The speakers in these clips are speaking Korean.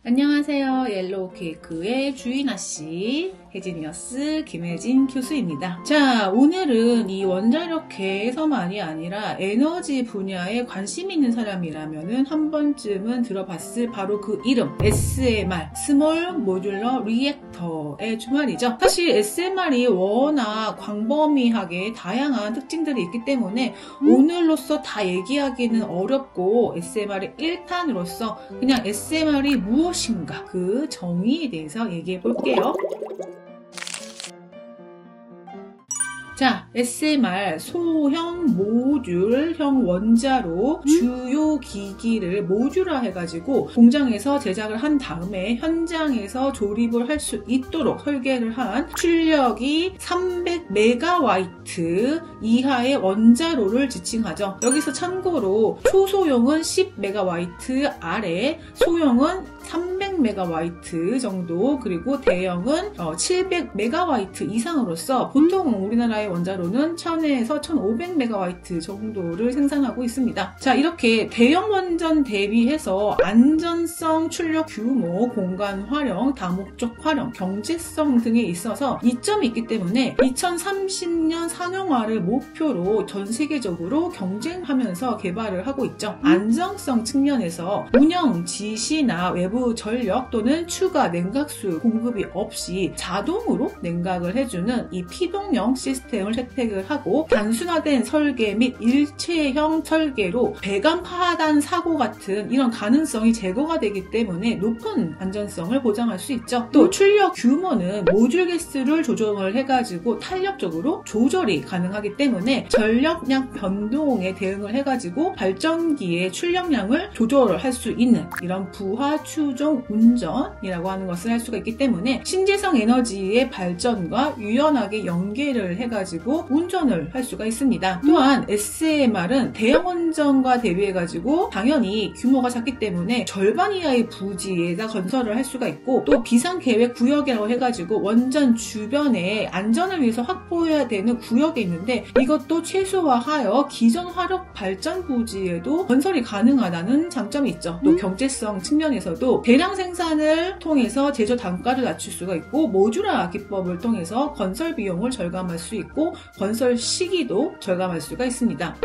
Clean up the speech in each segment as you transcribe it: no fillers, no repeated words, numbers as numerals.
안녕하세요. 옐로우 케이크의 주인아씨, 해지니어스 김혜진 교수입니다. 자, 오늘은 이 원자력계에서만이 아니라 에너지 분야에 관심 있는 사람이라면 한 번쯤은 들어봤을 바로 그 이름, SMR, 스몰 모듈러 리액터의 주말이죠. 사실 SMR이 워낙 광범위하게 다양한 특징들이 있기 때문에 오늘로써 다 얘기하기는 어렵고 SMR의 1탄으로서 그냥 SMR이 무엇인가 그 정의에 대해서 얘기해 볼게요. 자, SMR, 소형 모듈형 원자로 주요 기기를 모듈화 해가지고 공장에서 제작을 한 다음에 현장에서 조립을 할 수 있도록 설계를 한 출력이 300MW 이하의 원자로를 지칭하죠. 여기서 참고로 초소형은 10MW 아래, 소형은 300MW 정도, 그리고 대형은 700MW 이상으로서 보통 우리나라의 원자로는 1000에서 1500MW 정도를 생산하고 있습니다. 자, 이렇게 대형 원전 대비해서 안전성, 출력 규모, 공간 활용, 다목적 활용, 경제성 등에 있어서 이점이 있기 때문에 2030년 상용화를 목표로 전 세계적으로 경쟁하면서 개발을 하고 있죠. 안정성 측면에서 운영 지시나 외부 전력 또는 추가 냉각수 공급이 없이 자동으로 냉각을 해주는 이 피동형 시스템을 채택을 하고, 단순화된 설계 및 일체형 설계로 배관 파단 사고 같은 이런 가능성이 제거가 되기 때문에 높은 안전성을 보장할 수 있죠. 또 출력 규모는 모듈 개수를 조정을 해가지고 탄력적으로 조절이 가능하기 때문에 전력량 변동에 대응을 해가지고 발전기의 출력량을 조절을 할 수 있는 이런 부하 추종 운전이라고 하는 것을 할 수가 있기 때문에 신재생 에너지의 발전과 유연하게 연계를 해가지고 운전을 할 수가 있습니다. 또한 SMR은 대형 원전과 대비해가지고 당연히 규모가 작기 때문에 절반 이하의 부지에다 건설을 할 수가 있고, 또 비상계획 구역이라고 해가지고 원전 주변에 안전을 위해서 확보해야 되는 구역이 있는데 이것도 최소화하여 기존 화력 발전 부지에도 건설이 가능하다는 장점이 있죠. 또 경제성 측면에서도 대량 생산을 통해서 제조 단가를 낮출 수가 있고, 모듈화 기법을 통해서 건설 비용을 절감할 수 있고 건설 시기도 절감할 수가 있습니다.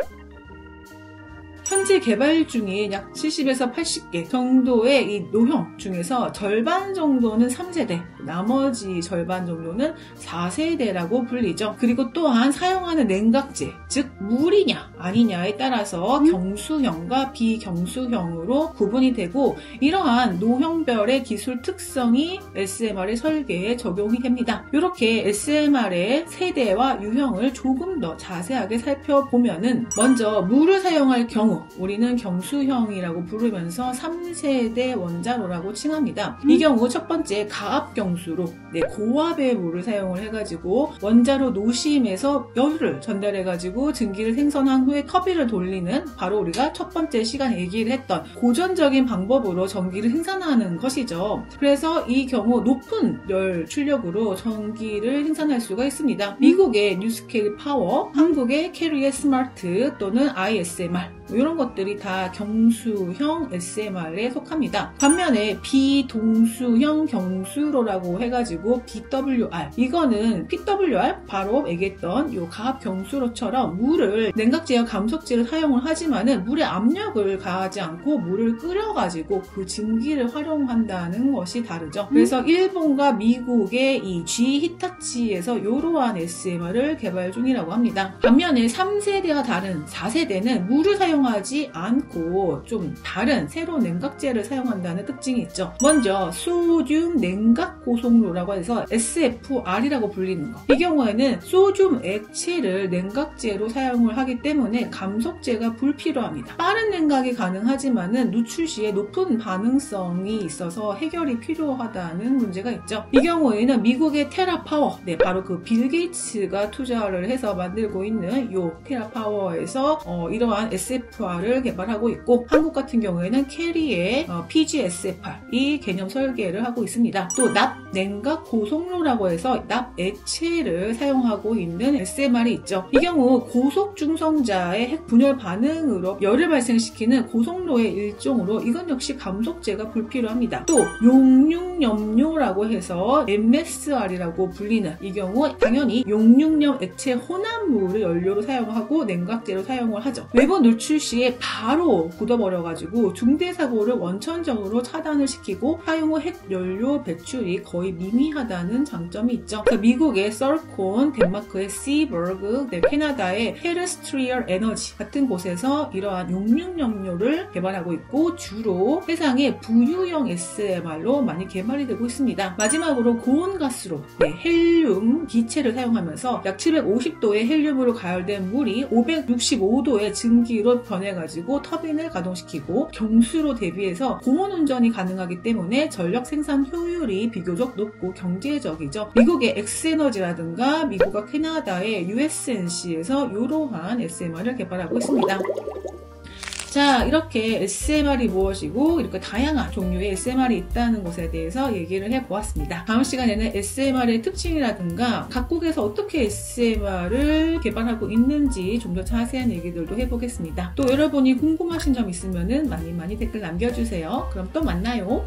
현재 개발 중인 약 70에서 80개 정도의 이 노형 중에서 절반 정도는 3세대, 나머지 절반 정도는 4세대라고 불리죠. 그리고 또한 사용하는 냉각제, 즉 물이냐 아니냐에 따라서 경수형과 비경수형으로 구분이 되고, 이러한 노형별의 기술 특성이 SMR의 설계에 적용이 됩니다. 이렇게 SMR의 세대와 유형을 조금 더 자세하게 살펴보면은, 먼저 물을 사용할 경우 우리는 경수형이라고 부르면서 3세대 원자로라고 칭합니다. 이 경우 첫 번째 가압 경수로 고압의 물을 사용을 해가지고 원자로 노심에서 열을 전달해가지고 증기를 생성한 후에 터빈을 돌리는, 바로 우리가 첫 번째 시간에 얘기를 했던 고전적인 방법으로 전기를 생산하는 것이죠. 그래서 이 경우 높은 열 출력으로 전기를 생산할 수가 있습니다. 미국의 뉴스케일 파워, 한국의 캐리어 스마트 또는 ISMR, 이런 것들이 다 경수형 SMR에 속합니다. 반면에 비동수형 경수로라고 해가지고 BWR, 이거는 PWR, 바로 얘기했던 요 가압 경수로처럼 물을 냉각제와 감속제를 사용을 하지만은 물에 압력을 가하지 않고 물을 끓여가지고 그 증기를 활용한다는 것이 다르죠. 그래서 일본과 미국의 이 G 히타치에서 이러한 SMR을 개발 중이라고 합니다. 반면에 3세대와 다른 4세대는 물을 사용하지 않고 좀 다른 새로운 냉각제를 사용한다는 특징이 있죠. 먼저 소듐 냉각 고속로라고 해서 SFR이라고 불리는 거. 이 경우에는 소듐 액체를 냉각제로 사용을 하기 때문에 감속제가 불필요합니다. 빠른 냉각이 가능하지만은 누출 시에 높은 반응성이 있어서 해결이 필요하다는 문제가 있죠. 이 경우에는 미국의 테라파워, 바로 그 빌 게이츠가 투자를 해서 만들고 있는 요 테라파워에서 이러한 SF SFR을 개발하고 있고, 한국 같은 경우에는 캐리의 PGSFR 이 개념 설계를 하고 있습니다. 또 납냉각 고속로라고 해서 납액체를 사용하고 있는 SMR이 있죠. 이 경우 고속 중성자의 핵 분열 반응으로 열을 발생시키는 고속로의 일종으로 이건 역시 감속제가 불필요합니다. 또 용융염료라고 해서 MSR이라고 불리는, 이 경우 당연히 용융염 액체 혼합물을 연료로 사용하고 냉각제로 사용을 하죠. 외부 노출 시에 바로 굳어버려가지고 중대사고를 원천적으로 차단을 시키고 사용 후 핵연료 배출이 거의 미미하다는 장점이 있죠. 미국의 썰콘, 덴마크의 시버그, 캐나다의 테르스트리얼 에너지 같은 곳에서 이러한 용융염료를 개발하고 있고, 주로 세상의 부유형 SMR로 많이 개발이 되고 있습니다. 마지막으로 고온가스로 헬륨 기체를 사용하면서 약 750도의 헬륨으로 가열된 물이 565도의 증기로 변해가지고 터빈을 가동시키고 경수로 대비해서 고온 운전이 가능하기 때문에 전력 생산 효율이 비교적 높고 경제적이죠. 미국의 엑스에너지라든가 미국과 캐나다의 USNC에서 이러한 SMR을 개발하고 있습니다. 자, 이렇게 SMR이 무엇이고 이렇게 다양한 종류의 SMR이 있다는 것에 대해서 얘기를 해보았습니다. 다음 시간에는 SMR의 특징이라든가 각국에서 어떻게 SMR을 개발하고 있는지 좀 더 자세한 얘기들도 해보겠습니다. 또 여러분이 궁금하신 점 있으면 많이 댓글 남겨주세요. 그럼 또 만나요.